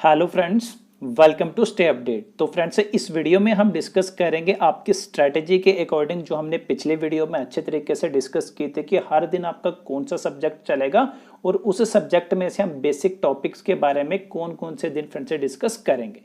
Hello friends, welcome to stay update. तो friends, इस video में हम डिस्कस करेंगे आपकी स्ट्रैटेजी के अकॉर्डिंग जो हमने पिछले वीडियो में अच्छे तरीके से डिस्कस की थी कि हर दिन आपका कौन सा सब्जेक्ट चलेगा और उस सब्जेक्ट में से हम बेसिक टॉपिक्स के बारे में कौन कौन से दिन फ्रेंड्स से डिस्कस करेंगे।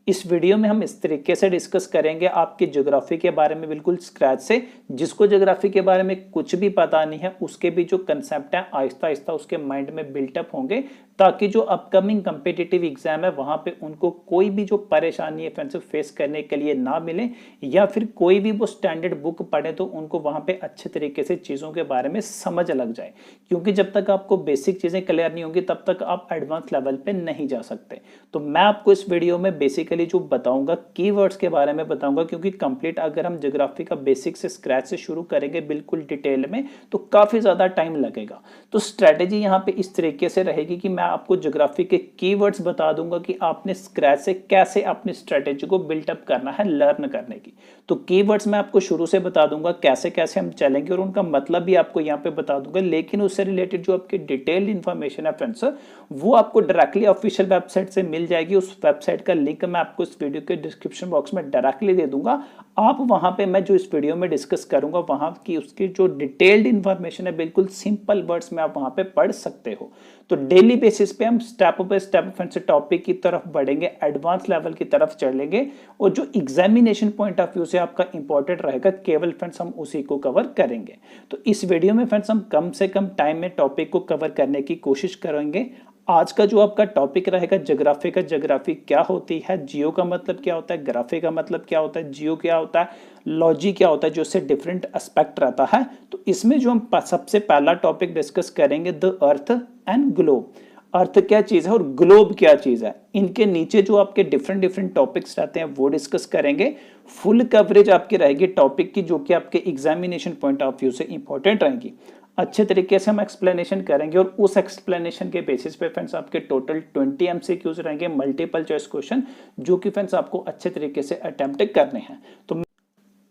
इस वीडियो में हम इस तरीके से डिस्कस करेंगे आपकी ज्योग्राफी के बारे में बिल्कुल स्क्रैच से। जिसको ज्योग्राफी के बारे में कुछ भी पता नहीं है उसके भी जो कंसेप्ट है आहिस्ता आहिस्ता उसके माइंड में बिल्टअप होंगे, ताकि जो अपकमिंग कम्पिटिटिव एग्जाम है वहां पे उनको कोई भी जो परेशानी है फ्रेंड्स फेस करने के लिए ना मिले, या फिर कोई भी वो स्टैंडर्ड बुक पढ़े तो उनको वहां पे अच्छे तरीके से चीज़ों के बारे में समझ लग जाए। क्योंकि जब तक आपको बेसिक चीज़ें क्लियर नहीं होंगी तब तक आप एडवांस लेवल पे नहीं जा सकते। तो मैं आपको इस वीडियो में बेसिकली जो बताऊंगा कीवर्ड्स के बारे में बताऊंगा, क्योंकि कंप्लीट अगर हम ज्योग्राफी का बेसिक से स्क्रैच से शुरू करेंगे बिल्कुल डिटेल में तो काफ़ी ज़्यादा टाइम लगेगा। तो स्ट्रैटेजी यहाँ पे इस तरीके से रहेगी कि मैं आपको ज्योग्राफी के कीवर्ड्स बता दूंगा कि आपने स्क्रैच से कैसे अपनी स्ट्रैटेजी को बिल्टअप करना है लर्न करने की। तो कीवर्ड्स मैं आपको शुरू से बता दूंगा कैसे कैसे हम चलेंगे और उनका मतलब भी आपको यहाँ पे बता दूंगा, लेकिन उससे रिलेटेड जो आपकी डिटेल्ड इन्फॉर्मेशन है फ्रेंड्स वो आपको डायरेक्टली ऑफिशियल वेबसाइट से मिल जाएगी। उस वेबसाइट का लिंक मैं आपको इस वीडियो के डिस्क्रिप्शन बॉक्स में डायरेक्टली दे दूंगा। आप वहां पे मैं जो इस वीडियो में डिस्कस करूंगा वहां की उसकी जो डिटेल्ड इन्फॉर्मेशन है बिल्कुल सिंपल वर्ड्स में आप वहां पे पढ़ सकते हो। तो डेली बेसिस पे हम step by step friends topic की तरफ बढ़ेंगे, एडवांस लेवल की तरफ चलेंगे और जो एग्जामिनेशन पॉइंट ऑफ व्यू से आपका इंपॉर्टेंट रहेगा केवल फ्रेंड्स हम उसी को कवर करेंगे। तो इस वीडियो में फ्रेंड्स हम कम से कम टाइम में टॉपिक को कवर करने की कोशिश करेंगे। आज का जो आपका टॉपिक रहेगा ज्योग्राफी का, ज्योग्राफी क्या होती है, जियो का मतलब क्या होता है, ग्राफी का मतलब क्या होता है, जियो क्या होता है, लॉजी क्या होता है, जो इससे डिफरेंट एस्पेक्ट रहता है। तो इसमें जो हम सबसे पहला टॉपिक डिस्कस करेंगे द अर्थ एंड ग्लोब। अर्थ क्या चीज है और ग्लोब क्या चीज है, इनके नीचे जो आपके डिफरेंट डिफरेंट टॉपिक्स रहते हैं वो डिस्कस करेंगे। फुल कवरेज आपकी रहेगी टॉपिक की, जो कि आपके एग्जामिनेशन पॉइंट ऑफ व्यू से इंपॉर्टेंट रहेगी। अच्छे तरीके से हम एक्सप्लेनेशन करेंगे और उस एक्सप्लेनेशन के बेसिस पे फ्रेंड्स आपके टोटल 20 एमसीक्यूज रहेंगे, मल्टीपल चॉइस क्वेश्चन, जो कि फ्रेंड्स आपको अच्छे तरीके से अटेम्प्ट करने हैं।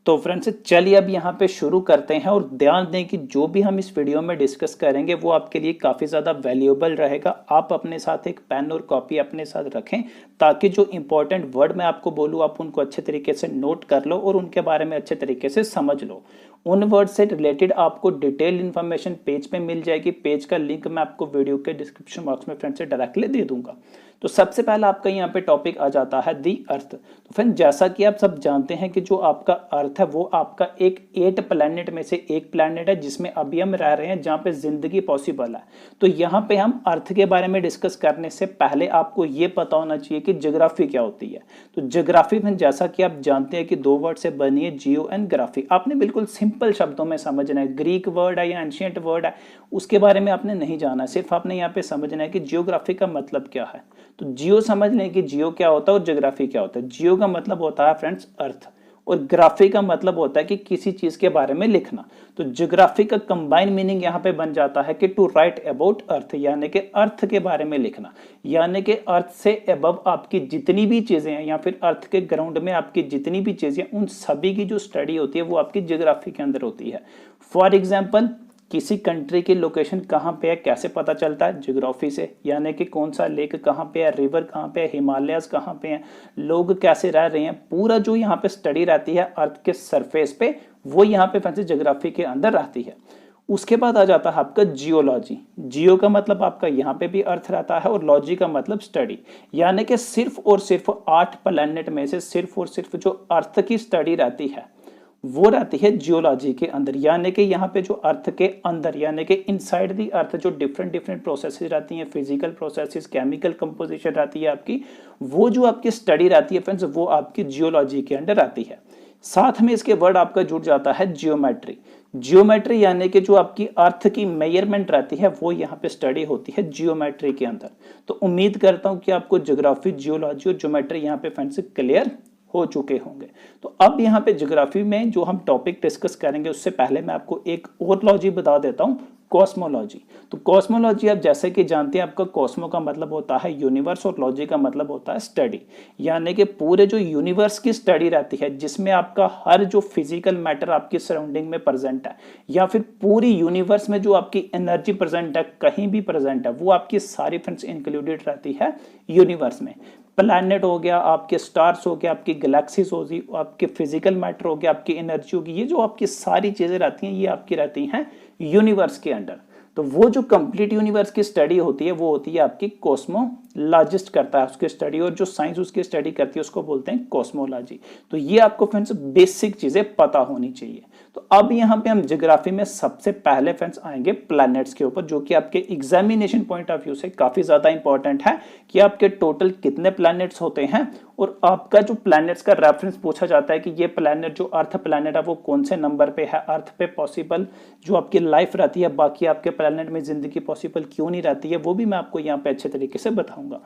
तो फ्रेंड्स चलिए अब यहाँ पे शुरू करते हैं और ध्यान दें कि जो भी हम इस वीडियो में डिस्कस करेंगे वो आपके लिए काफ़ी ज़्यादा वैल्यूएबल रहेगा। आप अपने साथ एक पेन और कॉपी अपने साथ रखें, ताकि जो इंपॉर्टेंट वर्ड मैं आपको बोलूँ आप उनको अच्छे तरीके से नोट कर लो और उनके बारे में अच्छे तरीके से समझ लो। उन वर्ड से रिलेटेड आपको डिटेल इन्फॉर्मेशन पेज पे मिल जाएगी। पेज का लिंक मैं आपको वीडियो के डिस्क्रिप्शन बॉक्स में फ्रेंड्स से डायरेक्टली दे दूंगा। तो सबसे पहला आपका यहाँ पे टॉपिक आ जाता है दी अर्थ। तो फ्रेंड जैसा कि आप सब जानते हैं कि जो आपका अर्थ है वो आपका एक 8 प्लैनेट में से एक प्लैनेट है जिसमें अभी हम रह रहे हैं, जहाँ पे जिंदगी पॉसिबल है। तो यहाँ पे हम अर्थ के बारे में डिस्कस करने से पहले आपको ये पता होना चाहिए कि ज्योग्राफी क्या होती है। तो ज्योग्राफी में जैसा कि आप जानते हैं कि 2 वर्ड से बनी है, जियो एंड ग्राफी। आपने बिल्कुल सिंपल शब्दों में समझना है, ग्रीक वर्ड है या एंशिएंट वर्ड है उसके बारे में आपने नहीं जाना, सिर्फ आपने यहाँ पे समझना है कि जियोग्राफी का मतलब क्या है। तो जियो समझ लें कि जियो क्या होता है और ज्योग्राफी क्या होता है। जियो का मतलब होता है फ्रेंड्स अर्थ, और ग्राफी का मतलब होता है कि किसी चीज के बारे में लिखना। तो ज्योग्राफी का कंबाइन मीनिंग यहाँ पे बन जाता है कि टू राइट अबाउट अर्थ, यानी कि अर्थ के बारे में लिखना। यानी कि अर्थ से अबव आपकी जितनी भी चीजें हैं या फिर अर्थ के ग्राउंड में आपकी जितनी भी चीजें उन सभी की जो स्टडी होती है वो आपकी ज्योग्राफी के अंदर होती है। फॉर एग्जाम्पल किसी कंट्री की लोकेशन कहाँ पे है कैसे पता चलता है, ज्योग्राफी से। यानी कि कौन सा लेक कहाँ पे है, रिवर कहाँ पे है, हिमालयस कहाँ पे हैं, लोग कैसे रह रहे हैं, पूरा जो यहाँ पे स्टडी रहती है अर्थ के सरफेस पे वो यहाँ पे फ्रेंड्स ज्योग्राफी के अंदर रहती है। उसके बाद आ जाता है आपका जियोलॉजी। जियो का मतलब आपका यहाँ पे भी अर्थ रहता है और लॉजी का मतलब स्टडी। यानी कि सिर्फ और सिर्फ 8 प्लैनेट में से सिर्फ और सिर्फ जो अर्थ की स्टडी रहती है वो रहती है जियोलॉजी के अंदर। यानी कि यहाँ पे जो अर्थ के अंदर यानी कि इनसाइड दी अर्थ जो डिफरेंट डिफरेंट प्रोसेसेस रहती हैं, फिजिकल प्रोसेसेस, केमिकल कंपोजिशन रहती है आपकी, वो जो आपकी स्टडी रहती है फ्रेंड्स वो आपकी जियोलॉजी के अंदर आती है। साथ में इसके वर्ड आपका जुड़ जाता है जियोमेट्री। जियोमेट्री यानी कि जो आपकी अर्थ की मेजरमेंट रहती है वो यहाँ पे स्टडी होती है जियोमेट्री के अंदर। तो उम्मीद करता हूँ कि आपको ज्योग्राफी, जियोलॉजी और ज्योमेट्री यहाँ पे फ्रेंड्स क्लियर हो चुके होंगे। तो अब यहाँ पे ज्योग्राफी में जो हम टॉपिक डिस्कस करेंगे उससे पहले मैं आपको एक और लॉजी बता देता हूँ, कॉस्मोलॉजी। तो कॉस्मोलॉजी आप जैसे कि जानते हैं आपका कॉस्मो का मतलब होता है यूनिवर्स और लॉजी का मतलब होता है स्टडी। यानी कि पूरे जो यूनिवर्स की स्टडी रहती है जिसमें आपका हर जो फिजिकल मैटर आपकी सराउंडिंग में प्रेजेंट है या फिर पूरी यूनिवर्स में जो आपकी एनर्जी प्रेजेंट है कहीं भी प्रेजेंट है वो आपकी सारी फ्रेंड्स इंक्लूडेड रहती है यूनिवर्स में। प्लैनेट हो गया, आपके स्टार्स हो गया, आपकी गैलेक्सीज होगी, आपके फिजिकल मैटर हो गया, आपकी एनर्जी होगी, ये जो आपकी सारी चीजें रहती हैं ये आपकी रहती हैं यूनिवर्स के अंडर। तो वो जो कंप्लीट यूनिवर्स की स्टडी होती है वो होती है आपकी कॉस्मोलॉजिस्ट करता है उसकी स्टडी, और जो साइंस उसकी स्टडी करती है उसको बोलते हैं कॉस्मोलॉजी। तो ये आपको फ्रेंड्स बेसिक चीजें पता होनी चाहिए। तो अब यहाँ पे हम ज्योग्राफी में सबसे पहले फ्रेंड्स आएंगे प्लैनेट्स के ऊपर, जो कि आपके एग्जामिनेशन पॉइंट ऑफ व्यू से काफी ज्यादा इंपॉर्टेंट है कि आपके टोटल कितने प्लैनेट्स होते हैं, और आपका जो प्लैनेट्स का रेफरेंस पूछा जाता है कि ये प्लैनेट जो अर्थ प्लैनेट है वो कौन से नंबर पे है, अर्थ पे पॉसिबल जो आपकी लाइफ रहती है, बाकी आपके प्लैनेट में जिंदगी पॉसिबल क्यों नहीं रहती है, वो भी मैं आपको यहाँ पे अच्छे तरीके से बताऊंगा।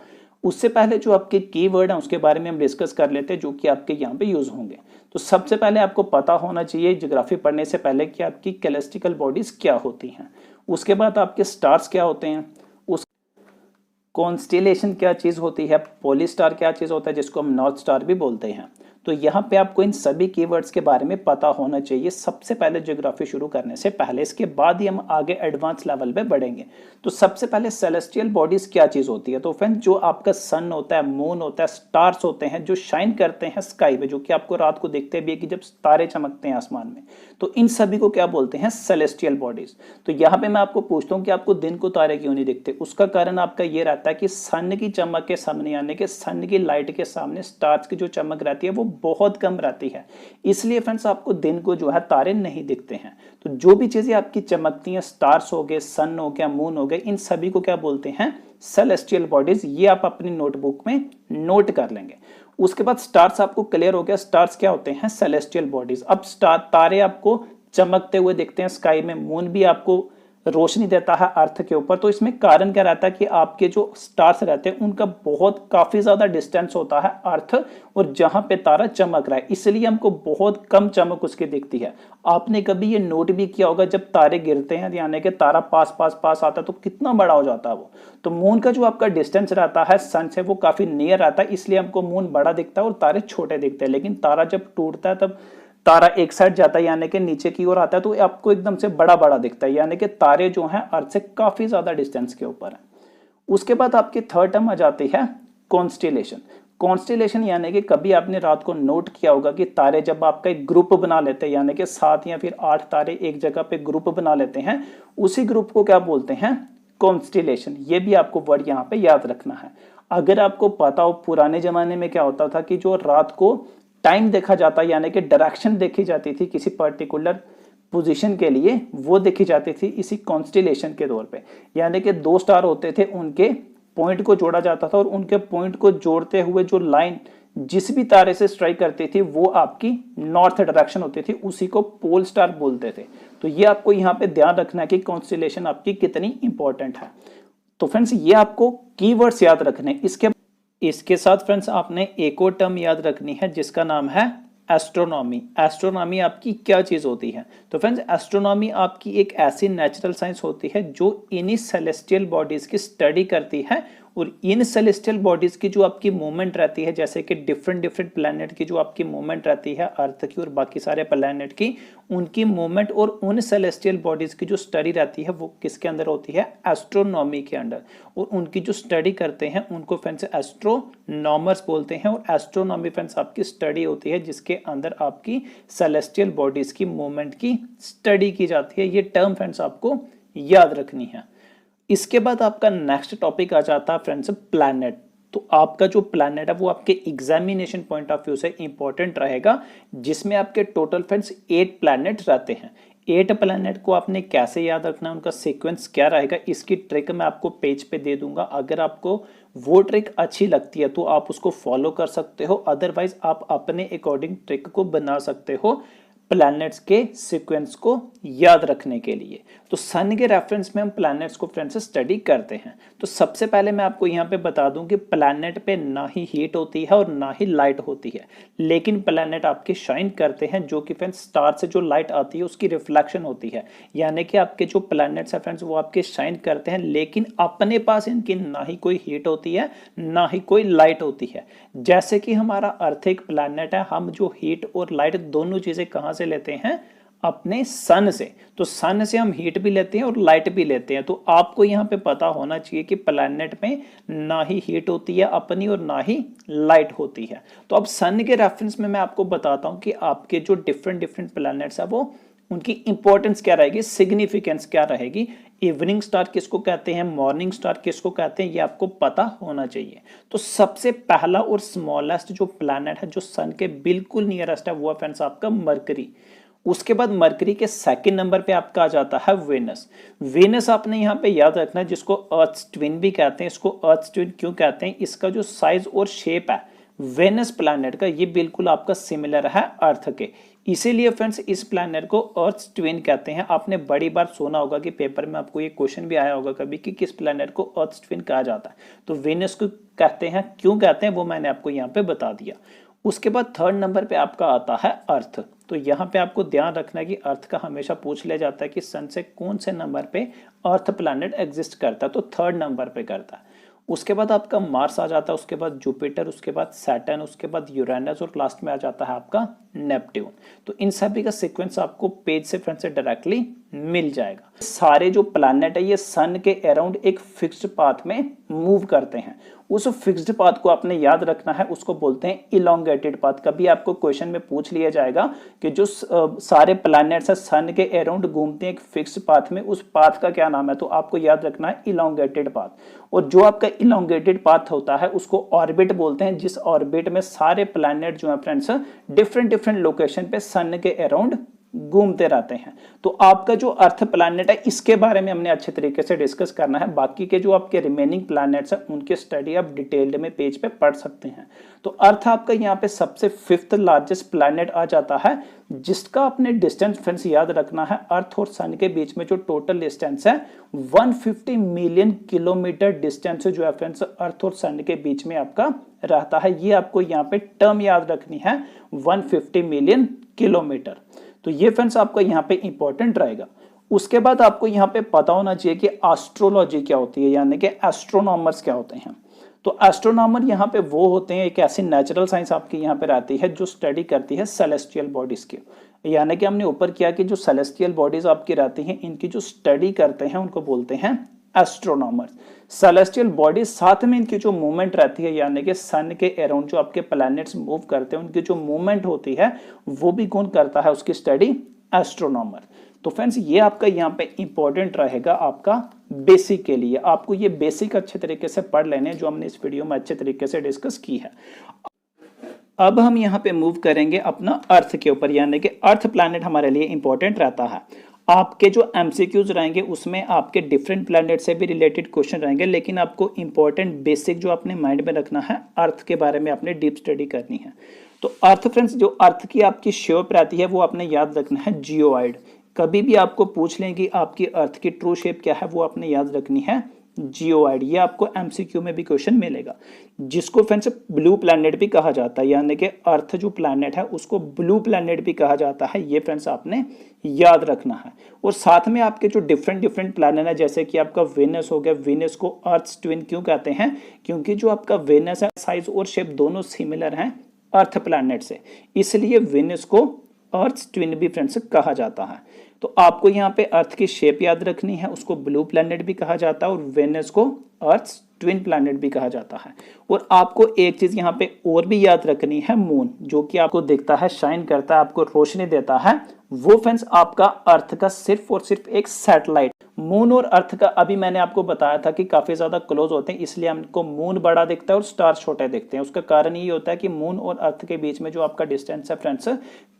उससे पहले जो आपके कीवर्ड हैं उसके बारे में हम डिस्कस कर लेते हैं जो कि आपके यहाँ पे यूज होंगे। तो सबसे पहले आपको पता होना चाहिए ज्योग्राफी पढ़ने से पहले कि आपकी कैलेस्टिकल बॉडीज क्या होती हैं, उसके बाद आपके स्टार्स क्या होते हैं, उस कॉन्स्टेलेशन क्या चीज होती है, पोली स्टार क्या चीज होता है जिसको हम नॉर्थ स्टार भी बोलते हैं। तो यहाँ पे आपको इन सभी कीवर्ड्स के बारे में पता होना चाहिए सबसे पहले ज्योग्राफी शुरू करने से पहले, इसके बाद ही हम आगे एडवांस लेवल पे बढ़ेंगे। तो सबसे पहले सेलेस्टियल बॉडीज क्या चीज होती है, तो फ्रेंड्स जो आपका सन होता है, मून होता है, स्टार्स होते हैं जो शाइन करते हैं स्काई में, जो कि आपको रात को दिखते भी है कि जब तारे चमकते हैं आसमान में, तो इन सभी को क्या बोलते हैं, सेलेस्टियल बॉडीज। तो यहाँ पे मैं आपको पूछता हूँ कि आपको दिन को तारे क्यों नहीं दिखते, उसका कारण आपका ये रहता है कि सन की चमक के सामने, यानी कि सन की लाइट के सामने स्टार्स की जो चमक रहती है वो बहुत कम रहती है, इसलिए फ्रेंड्स आपको दिन को जो है तारे नहीं दिखते हैं। तो जो भी चीजें आपकी चमकती हैं, स्टार्स हो गए, सन हो गया, मून हो गए, इन सभी को क्या बोलते हैं, सेलेस्टियल बॉडीज। ये आप अपनी नोटबुक में नोट कर लेंगे। उसके बाद स्टार्स आपको क्लियर हो गया, स्टार्स क्या होते हैं, सेलेस्टियल बॉडीज। अब स्टार तारे आपको चमकते हुए दिखते हैं स्काई में, मून भी आपको रोशनी देता है अर्थ के ऊपर। तो इसमें कारण क्या रहता है कि आपके जो स्टार्स रहते हैं उनका बहुत काफी ज्यादा डिस्टेंस होता है अर्थ और जहां पे तारा चमक रहा है, इसलिए हमको बहुत कम चमक उसकी दिखती है। आपने कभी ये नोट भी किया होगा जब तारे गिरते हैं, यानी कि तारा पास पास पास आता है तो कितना बड़ा हो जाता है वो। तो मून का जो आपका डिस्टेंस रहता है सन से वो काफी नियर रहता है, इसलिए हमको मून बड़ा दिखता है और तारे छोटे दिखते हैं। लेकिन तारा जब टूटता है तब तारा एक साइड जाता है, यानी कि नीचे की ओर आता है, तो आपको एकदम से बड़ा बड़ा दिखता है, यानी कि तारे जो हैं अर्थ से काफी ज्यादा डिस्टेंस के ऊपर है। उसके बाद आपकी थर्ड टर्म आ जाती है कॉन्स्टेलेशन। कॉन्स्टेलेशन यानी कि कभी आपने रात को नोट किया होगा कि तारे जब आपका एक ग्रुप बना लेते हैं, यानी कि 7 या फिर 8 तारे एक जगह पे ग्रुप बना लेते हैं, उसी ग्रुप को क्या बोलते हैं, कॉन्स्टेलेशन। ये भी आपको वर्ड यहाँ पे याद रखना है। अगर आपको पता हो पुराने जमाने में क्या होता था कि जो रात को टाइम देखा जाता है, यानी कि डायरेक्शन देखी जाती थी किसी पर्टिकुलर पोजीशन के लिए, वो देखी जाती थी इसी कॉन्स्टेलेशन के तौर पे। यानी कि 2 स्टार होते थे, उनके पॉइंट को जोड़ा जाता था और उनके पॉइंट को जोड़ते हुए जो लाइन जिस भी तारे से स्ट्राइक करती थी वो आपकी नॉर्थ डायरेक्शन होती थी, उसी को पोल स्टार बोलते थे। तो ये आपको यहाँ पे ध्यान रखना है कि कॉन्स्टेलेशन आपकी कितनी इंपॉर्टेंट है। तो फ्रेंड्स ये आपको कीवर्ड्स याद रखने। इसके साथ फ्रेंड्स आपने एक और टर्म याद रखनी है जिसका नाम है एस्ट्रोनॉमी। एस्ट्रोनॉमी आपकी क्या चीज होती है, तो फ्रेंड्स एस्ट्रोनॉमी आपकी एक ऐसी नेचुरल साइंस होती है जो इन्हीं सेलेस्टियल बॉडीज की स्टडी करती है, और इन सेलेस्टियल बॉडीज की जो आपकी मूवमेंट रहती है, जैसे कि डिफरेंट प्लैनेट की जो आपकी मूवमेंट रहती है अर्थ की और बाकी सारे प्लैनेट की, उनकी मूवमेंट और उन सेलेस्टियल बॉडीज की जो स्टडी रहती है वो किसके अंदर होती है, एस्ट्रोनॉमी के अंदर। और उनकी जो स्टडी करते हैं उनको फ्रेंड्स एस्ट्रोनॉमर्स बोलते हैं, और एस्ट्रोनॉमी फ्रेंड्स आपकी स्टडी होती है जिसके अंदर आपकी सेलेस्टियल बॉडीज की मूवमेंट की स्टडी की जाती है। ये टर्म फ्रेंड्स आपको याद रखनी है। इसके बाद आपका नेक्स्ट टॉपिक आ जाता है फ्रेंड्स प्लैनेट। तो आपका जो प्लैनेट है वो आपके एग्जामिनेशन पॉइंट ऑफ व्यू से इंपॉर्टेंट रहेगा, जिसमें आपके टोटल फ्रेंड्स 8 प्लैनेट रहते हैं। 8 प्लैनेट को आपने कैसे याद रखना है, उनका सीक्वेंस क्या रहेगा, इसकी ट्रिक मैं आपको पेज पे दे दूंगा। अगर आपको वो ट्रिक अच्छी लगती है तो आप उसको फॉलो कर सकते हो, अदरवाइज आप अपने अकॉर्डिंग ट्रिक को बना सकते हो प्लैनेट्स के सीक्वेंस को याद रखने के लिए। तो सन के रेफरेंस में हम प्लैनेट्स को फ्रेंड्स स्टडी करते हैं। तो सबसे पहले मैं आपको यहाँ पे बता दूं कि प्लैनेट पे ना ही हीट होती है और ना ही लाइट होती है, लेकिन प्लैनेट आपके शाइन करते हैं, जो कि फ्रेंड्स स्टार से जो लाइट आती है उसकी रिफ्लेक्शन होती है। यानी कि आपके जो प्लैनेट्स है फ्रेंड्स वो आपके शाइन करते हैं, लेकिन अपने पास इनकी ना ही कोई हीट होती है ना ही कोई लाइट होती है। जैसे कि हमारा अर्थ एक प्लैनेट है, हम जो हीट और लाइट दोनों चीजें कहाँ से लेते हैं, अपने सन से। तो सन से हम हीट भी लेते हैं और लाइट भी लेते हैं। तो आपको यहाँ पे पता होना चाहिए कि प्लैनेट में ना ही हीट होती है अपनी और ना ही लाइट होती है। तो अब सन के रेफरेंस में मैं आपको बताता हूँ कि आपके जो डिफरेंट डिफरेंट प्लैनेट्स है वो उनकी इंपॉर्टेंस क्या रहेगी, सिग्निफिकेंस क्या रहेगी, इवनिंग स्टार किसको कहते हैं, मॉर्निंग स्टार किसको कहते हैं, ये आपको पता होना चाहिए। तो सबसे पहला और स्मॉलेस्ट जो प्लैनेट है जो सन के बिल्कुल नियरेस्ट है वो है फ्रेंड्स आपका मरकरी। उसके बाद मरकरी के सेकंड नंबर पे आपका आ जाता है वेनस। वेनस आपने यहाँ पे याद रखना है, जिसको अर्थ ट्विन भी कहते हैं। इसको अर्थ ट्विन क्यों कहते हैं, इसका जो साइज और शेप है वेनस प्लैनेट का ये बिल्कुल आपका सिमिलर है अर्थ के, इसीलिए फ्रेंड्स इस प्लैनेट को अर्थ ट्विन कहते हैं। आपने बड़ी बार सुना होगा कि पेपर में आपको ये क्वेश्चन भी आया होगा कभी कि किस प्लैनेट को अर्थ ट्विन कहा जाता है। तो वेनस को कहते हैं, क्यों कहते हैं वो मैंने आपको यहाँ पे बता दिया। उसके बाद थर्ड नंबर पे आपका आता है अर्थ। तो यहाँ पे आपको ध्यान रखना है कि अर्थ का हमेशा पूछ लिया जाता है कि सन से कौन से नंबर पे अर्थ प्लैनेट एग्जिस्ट करता है, तो थर्ड नंबर पे करता है। उसके बाद आपका मार्स आ जाता है, उसके बाद जुपिटर, उसके बाद सैटर्न, उसके बाद यूरेनस और लास्ट में आ जाता है आपका नेपट्यून। तो इन सभी का सीक्वेंस आपको पेज से फ्रेंड से डायरेक्टली मिल जाएगा। सारे जो प्लैनेट है ये सन के अराउंड एक फिक्स्ड पाथ में मूव करते हैं। उस फिक्स्ड पाथ को आपने याद रखना है, उसको बोलते हैं इलोंगेटेड पाथ। कभी आपको क्वेश्चन में पूछ लिया जाएगा कि जो सारे प्लैनेट्स है सन के अराउंड घूमते हैं एक फिक्स्ड पाथ में, उस पाथ का क्या नाम है, तो आपको याद रखना है इलोंगेटेड पाथ। और जो आपका इलोंगेटेड पाथ होता है उसको ऑर्बिट बोलते हैं, जिस ऑर्बिट में सारे प्लैनेट जो है फ्रेंड्स डिफरेंट डिफरेंट लोकेशन पे सन के अराउंड घूमते रहते हैं। तो आपका जो अर्थ प्लैनेट है इसके बारे में हमने अच्छे तरीके से डिस्कस करना है। बाकी के जो आपके रिमेनिंग प्लैनेट्स हैं उनके स्टडी आप डिटेल्ड में पेज पे पढ़ सकते हैं। तो अर्थ आपका यहाँ पे सबसे फिफ्थ लार्जेस्ट प्लैनेट आ जाता है, जिसका आपने डिस्टेंस फ्रेंड्स याद रखना है। अर्थ और सन के बीच में जो टोटल डिस्टेंस है 150 मिलियन किलोमीटर डिस्टेंस जो है फ्रेंड्स अर्थ और सन के बीच में आपका रहता है। ये आपको यहाँ पे टर्म याद रखनी है 150 मिलियन किलोमीटर। तो ये फ्रेंड्स आपका यहाँ पे इंपॉर्टेंट रहेगा। उसके बाद आपको यहाँ पे पता होना चाहिए कि एस्ट्रोलॉजी क्या होती है, यानी कि एस्ट्रोनॉमर्स क्या होते हैं। तो एस्ट्रोनॉमर यहाँ पे वो होते हैं, एक ऐसी नेचुरल साइंस आपकी यहाँ पे रहती है जो स्टडी करती है सेलेस्टियल बॉडीज के। यानी कि हमने ऊपर किया कि जो सेलेस्टियल बॉडीज आपकी रहती हैं इनकी जो स्टडी करते हैं उनको बोलते हैं एस्ट्रोनॉमर्स। सेलेस्टियल बॉडीज साथ में इनकी जो मूवमेंट रहती है, यानी कि सन के अराउंड जो आपके प्लैनेट्स मूव करते हैं उनकी जो मूवमेंट होती है वो भी कौन करता है, उसकी स्टडी एस्ट्रोनॉमर। तो फ्रेंड्स ये आपका यहाँ पे इंपॉर्टेंट रहेगा आपका बेसिक के लिए। आपको ये बेसिक अच्छे तरीके से पढ़ लेने जो हमने इस वीडियो में अच्छे तरीके से डिस्कस की है। अब हम यहाँ पे मूव करेंगे अपना अर्थ के ऊपर, यानी कि अर्थ प्लैनेट हमारे लिए इंपॉर्टेंट रहता है। आपके जो एमसीक्यूज रहेंगे उसमें आपके डिफरेंट प्लैनेट से भी रिलेटेड क्वेश्चन रहेंगे, लेकिन आपको इंपॉर्टेंट बेसिक जो अपने माइंड में रखना है अर्थ के बारे में आपने डीप स्टडी करनी है। तो अर्थ फ्रेंड्स जो अर्थ की आपकी शेप रहती है वो आपने याद रखना है जियोइड। कभी भी आपको पूछ लें कि आपकी अर्थ की ट्रू शेप क्या है वो आपने याद रखनी है जियोइड। ये आपको एमसीक्यू में भी क्वेश्चन मिलेगा, जिसको फ्रेंड्स ब्लू प्लैनेट भी कहा जाता है, यानी कि अर्थ जो प्लैनेट है उसको ब्लू प्लैनेट भी कहा जाता है। ये फ्रेंड्स आपने याद रखना है। और साथ में आपके जो डिफरेंट डिफरेंट प्लैनेट है, जैसे कि आपका वेनस हो गया, वेनस को अर्थ ट्विन क्यों कहते हैं, क्योंकि जो आपका वेनस है साइज और शेप दोनों सिमिलर हैं अर्थ प्लैनेट से, इसलिए वेनस को अर्थ ट्विन भी फ्रेंड्स कहा जाता है। तो आपको यहाँ पे अर्थ की शेप याद रखनी है, उसको ब्लू प्लैनेट भी कहा जाता है और वेनस को अर्थ ट्विन प्लैनेट भी कहा जाता है। और आपको एक चीज यहाँ पे और भी याद रखनी है, मून जो कि आपको दिखता है, शाइन करता है, आपको रोशनी देता है, वो फ्रेंड्स आपका अर्थ का सिर्फ और सिर्फ एक सैटेलाइट। मून और अर्थ का अभी मैंने आपको बताया था कि काफी ज्यादा क्लोज होते हैं, इसलिए हमको मून बड़ा दिखता है और स्टार छोटे दिखते हैं। उसका कारण ये होता है कि मून और अर्थ के बीच में जो आपका डिस्टेंस है फ्रेंड्स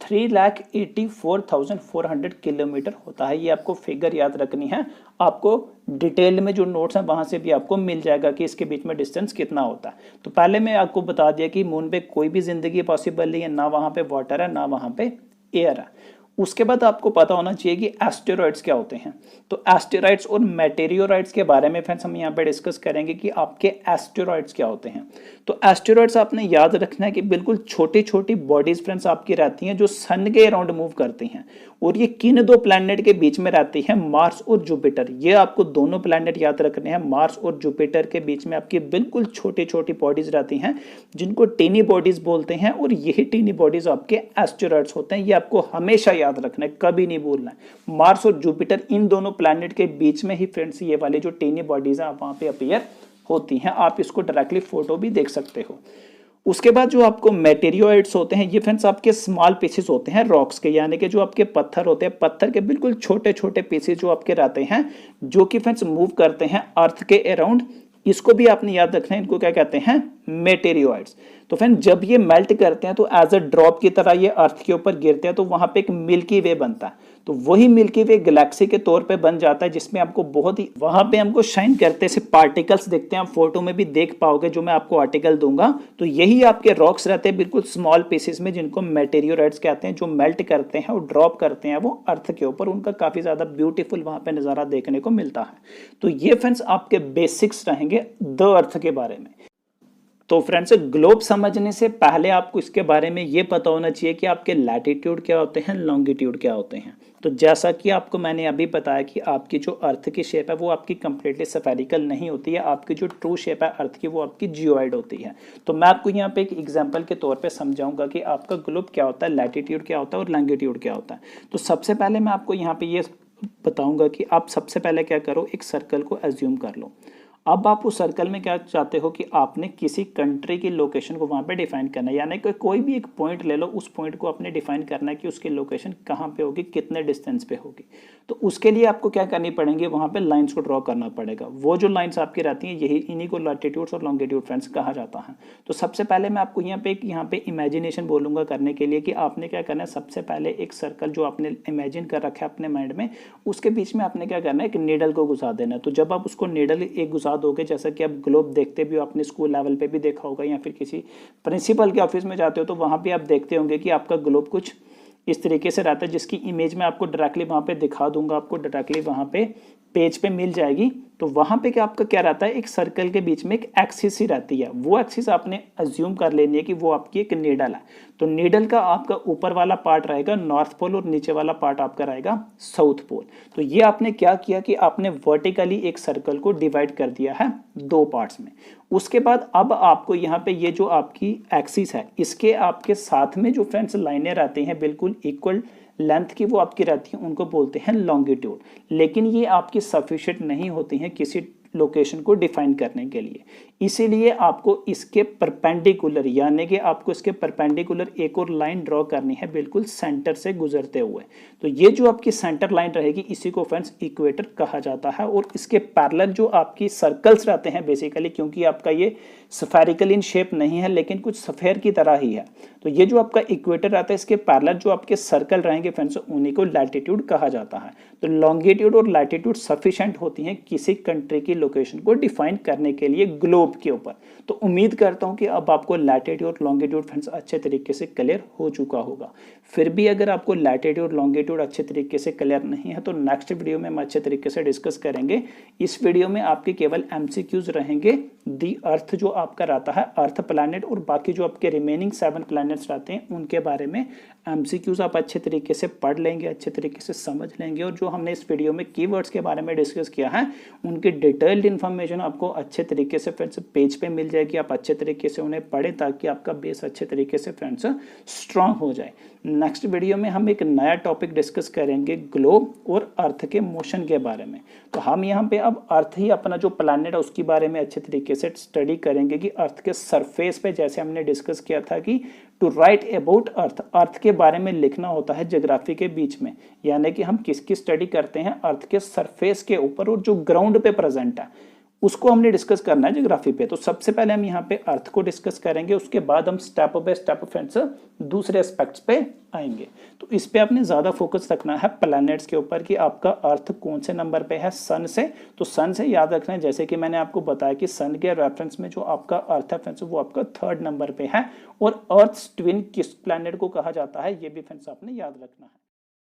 3,84,400 किलोमीटर होता है। ये आपको फिगर याद रखनी है। आपको डिटेल में जो नोट्स हैं वहां से भी आपको मिल जाएगा कि इसके बीच में डिस्टेंस कितना होता है। तो पहले मैं आपको बता दिया कि मून पे कोई भी जिंदगी पॉसिबल नहीं है, ना वहां पे वाटर है ना वहां पे एयर है। उसके बाद आपको पता होना चाहिए कि एस्टेरॉइड्स क्या होते हैं। तो एस्टेरॉइड्स और मेटेरियोराइड्स के बारे में फ्रेंड्स हम यहाँ पे डिस्कस करेंगे कि आपके एस्टेरॉइड्स क्या होते हैं। तो एस्टेरॉइड्स आपने याद रखना है कि बिल्कुल छोटी छोटी बॉडीज फ्रेंड्स आपकी रहती हैं जो सन के अराउंड मूव करती हैं, और ये किन दो प्लैनेट के बीच में रहती है, मार्स और जुपिटर। ये आपको दोनों प्लैनेट याद रखने हैं, मार्स और जुपिटर के बीच में आपकी बिल्कुल छोटी छोटी बॉडीज रहती हैं जिनको टीनी बॉडीज बोलते हैं, और यही टीनी बॉडीज आपके एस्टेरॉइड्स होते हैं। ये आपको हमेशा याद रखना है, कभी नहीं भूलना है। मार्स और जुपिटर इन दोनों प्लैनेट के बीच में ही फ्रेंड्स ये वाली जो टीनी बॉडीज हैं वहां पे अपीयर होती हैं। आप इसको डायरेक्टली फोटो भी देख सकते हो। उसके बाद जो आपको मेटेरियोइड्स होते हैं, ये फ्रेंड्स आपके स्मॉल पीसेस होते हैं रॉक्स के, यानी कि जो आपके पत्थर होते हैं, पत्थर के बिल्कुल छोटे छोटे पीसेस जो आपके रहते हैं, जो कि फ्रेंड्स मूव करते हैं अर्थ के अराउंड। इसको भी आपने याद रखना है, इनको क्या कहते हैं, मेटेरियोइड्स। तो फ्रेंड जब ये मेल्ट करते हैं तो एज अ ड्रॉप की तरह ये अर्थ के ऊपर गिरते हैं, तो वहां पे एक मिल्की वे बनता है। तो वही मिल्की वे गैलेक्सी के तौर पे बन जाता है, जिसमें आपको बहुत ही वहां पे हमको शाइन करते से पार्टिकल्स दिखते हैं। आप फोटो में भी देख पाओगे, जो मैं आपको आर्टिकल दूंगा। तो यही आपके रॉक्स रहते हैं बिल्कुल स्मॉल पीसेस में, जिनको मेटेरियोइड्स कहते हैं, जो मेल्ट करते हैं और ड्रॉप करते हैं वो अर्थ के ऊपर। उनका काफी ज्यादा ब्यूटीफुल वहां पे नजारा देखने को मिलता है। तो ये फ्रेंड्स आपके बेसिक्स रहेंगे द अर्थ के बारे में। तो फ्रेंड्स ग्लोब समझने से पहले आपको इसके बारे में ये पता होना चाहिए कि आपके लैटिट्यूड क्या होते हैं, लॉन्गिट्यूड क्या होते हैं। तो जैसा कि आपको मैंने अभी बताया कि आपकी जो अर्थ की शेप है वो आपकी कंप्लीटली स्फेरिकल नहीं होती है, आपकी जो ट्रू शेप है अर्थ की वो आपकी जियोइड होती है। तो मैं आपको यहाँ पे एक एग्जांपल के तौर पे समझाऊंगा कि आपका ग्लोब क्या होता है, लैटिट्यूड क्या होता है और लॉन्गिट्यूड क्या होता है। तो सबसे पहले मैं आपको यहाँ पे ये बताऊंगा कि आप सबसे पहले क्या करो, एक सर्कल को एज्यूम कर लो। अब आप उस सर्कल में क्या चाहते हो कि आपने किसी कंट्री की लोकेशन को वहां पे डिफाइन करना है, यानी कि कोई भी एक पॉइंट ले लो, उस पॉइंट को आपने डिफाइन करना है कि उसकी लोकेशन कहाँ पे होगी, कितने डिस्टेंस पे होगी। तो उसके लिए आपको क्या करनी पड़ेंगी, वहां पे लाइंस को ड्रॉ करना पड़ेगा। वो जो लाइंस आपकी रहती हैं यही इन्हीं को लैटिट्यूड्स और लॉन्गिट्यूड फ्रेंड्स कहा जाता है। तो सबसे पहले मैं आपको यहाँ पे इमेजिनेशन बोलूंगा करने के लिए कि आपने क्या करना है। सबसे पहले एक सर्कल जो आपने इमेजिन कर रखा है अपने माइंड में, उसके बीच में आपने क्या करना है, एक नीडल को घुसा देना है। तो जब आप उसको नीडल एक घुसा दोगे, जैसा कि आप ग्लोब देखते भी हो, अपने स्कूल लेवल पे भी देखा होगा, या फिर किसी प्रिंसिपल के ऑफिस में जाते हो तो वहां पे आप देखते होंगे कि आपका ग्लोब कुछ इस तरीके से रहता है, जिसकी इमेज मैं आपको डायरेक्टली वहां पे दिखा दूंगा, आपको डायरेक्टली वहां पे पेज पे मिल जाएगी। तो वहां पे क्या आपका क्या रहता है, एक सर्कल के बीच में एक एक्सिस ही रहती है। वो एक्सिस आपने अज्यूम कर लेनी है कि वो आपकी एक नीडल है। तो नीडल का आपका ऊपर वाला पार्ट रहेगा नॉर्थ पोल और नीचे वाला पार्ट आपका रहेगा साउथ पोल। तो ये आपने क्या किया कि आपने वर्टिकली एक सर्कल को डिवाइड कर दिया है दो पार्ट्स में। उसके बाद अब आपको यहाँ पे ये जो आपकी एक्सिस है, इसके आपके साथ में जो फ्रेंड्स लाइनें रहती हैं बिल्कुल इक्वल लेंथ की, वो आपकी रहती हैं, उनको बोलते हैं लॉन्गिट्यूड। लेकिन ये आपकी सफिशिएंट नहीं होती हैं किसी लोकेशन को डिफाइन करने के लिए। इसीलिए आपको इसके परपेंडिकुलर, यानी कि आपको इसके परपेंडिकुलर एक और लाइन ड्रॉ करनी है बिल्कुल सेंटर से गुजरते हुए। तो ये जो आपकी सेंटर लाइन रहेगी, इसी को फ्रेंड्स इक्वेटर कहा जाता है। और इसके पैरेलल जो आपकी सर्कल्स रहते हैं बेसिकली, क्योंकि आपका ये स्फेरिकल इन शेप नहीं है लेकिन कुछ सफेयर की तरह ही है, तो ये जो आपका इक्वेटर रहता है, इसके पैरेलल जो आपके सर्कल रहेंगे फ्रेंड्स, उन्हीं को लैटिट्यूड कहा जाता है। तो लॉन्गिट्यूड और लैटिट्यूड सफिशिएंट होती हैं किसी कंट्री की लोकेशन को डिफाइन करने के लिए ग्लोब के ऊपर। तो उम्मीद करता हूं कि अब आपको लैटिट्यूड और लॉन्गिट्यूड फ्रेंड्स अच्छे तरीके से क्लियर हो चुका होगा। फिर भी अगर आपको लैटिट्यूड लॉन्गिट्यूड अच्छे तरीके से क्लियर नहीं है तो नेक्स्ट वीडियो में हम अच्छे तरीके से डिस्कस करेंगे। इस वीडियो में आपके केवल एमसीक्यूज रहेंगे। दी अर्थ जो आपका रहता है, अर्थ प्लैनेट और बाकी जो आपके रिमेनिंग 7 प्लैनेट्स रहते हैं, उनके बारे में एमसीक्यूज आप अच्छे तरीके से पढ़ लेंगे, अच्छे तरीके से समझ लेंगे। और जो हमने इस वीडियो में कीवर्ड्स के बारे में डिस्कस किया है, उनकी डिटेल्ड इन्फॉर्मेशन आपको अच्छे तरीके से फ्रेंड्स पेज पे मिल जाएगी। आप अच्छे तरीके से उन्हें पढ़ें ताकि आपका बेस अच्छे तरीके से फ्रेंड्स स्ट्रांग हो जाए। नेक्स्ट वीडियो में हम एक नया टॉपिक डिस्कस करेंगे ग्लोब और अर्थ के मोशन के बारे में। तो हम यहाँ पे अब अर्थ ही अपना जो प्लैनेट है उसके बारे में अच्छे तरीके से स्टडी करेंगे कि अर्थ के सरफेस पे, जैसे हमने डिस्कस किया था कि टू राइट अबाउट अर्थ, अर्थ के बारे में लिखना होता है ज्योग्राफी के बीच में, यानी कि हम किसकी स्टडी करते हैं, अर्थ के सरफेस के ऊपर और जो ग्राउंड पे प्रेजेंट है उसको हमने डिस्कस करना है ज्योग्राफी पे। तो सबसे पहले हम यहाँ पे अर्थ को डिस्कस करेंगे, उसके बाद हम स्टेप बाय स्टेप फ्रेंड्स दूसरे एस्पेक्ट्स पे आएंगे। तो इस पे आपने ज्यादा फोकस रखना है प्लैनेट्स के ऊपर कि आपका अर्थ कौन से नंबर पे है सन से। तो सन से याद रखना है, जैसे कि मैंने आपको बताया कि सन के रेफरेंस में जो आपका अर्थ है फ्रेंड्स वो आपका 3rd नंबर पे है। और अर्थ ट्विन किस प्लैनेट को कहा जाता है ये भी फ्रेंड्स आपने याद रखना है।